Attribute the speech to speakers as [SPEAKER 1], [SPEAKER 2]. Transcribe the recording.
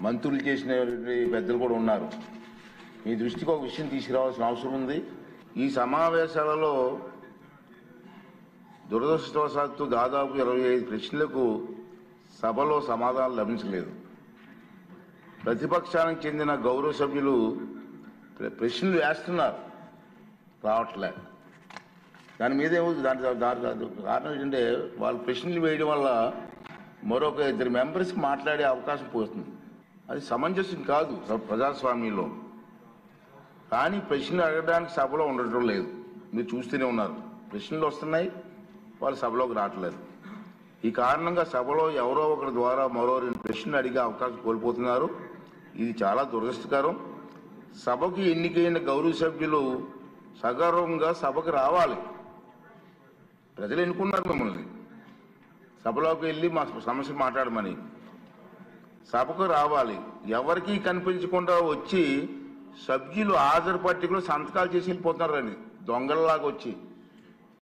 [SPEAKER 1] మంత్రులు చేసిన పెద్దలు కూడా ఉన్నారు. మీ దృష్టికి ఒక విషయం తీసుకురావాల్సిన అవసరం ఉంది. ఈ సమావేశాలలో దురదృష్టవశాత్తు దాదాపు 25 ప్రశ్నలకు సభలో సమాధానం లభించలేదు. ప్రతిపక్షానికి చెందిన గౌరవ సభ్యులు ప్రశ్నలు వేస్తున్నారు, రావట్లే. దాని మీద కారణం ఏంటంటే వాళ్ళు ప్రశ్నలు వేయడం వల్ల మరొక 2 మెంబర్స్కి మాట్లాడే అవకాశం పోతుంది. అది సమంజసం కాదు ప్రజాస్వామ్యంలో. కానీ ప్రశ్నలు అడగడానికి సభలో ఉండటం లేదు. మీరు చూస్తూనే ఉన్నారు, ప్రశ్నలు వస్తున్నాయి, వాళ్ళు సభలోకి రావట్లేదు. ఈ కారణంగా సభలో ఎవరో ఒకరి ద్వారా మరో 2 ప్రశ్నలు అడిగే అవకాశం కోల్పోతున్నారు. ఇది చాలా దురదృష్టకరం. సభకు ఎన్నికైన గౌరవ సభ్యులు సగర్వంగా సభకు రావాలి. ప్రజలు ఎన్నుకున్నారు మిమ్మల్ని, సభలోకి వెళ్ళి మా సమస్య మాట్లాడమని. సభకు రావాలి. ఎవరికీ కనిపించకుండా వచ్చి సభ్యులు హాజరు పట్టికలో సంతకాలు చేసి వెళ్ళిపోతున్నారండి, దొంగలలాగా వచ్చి.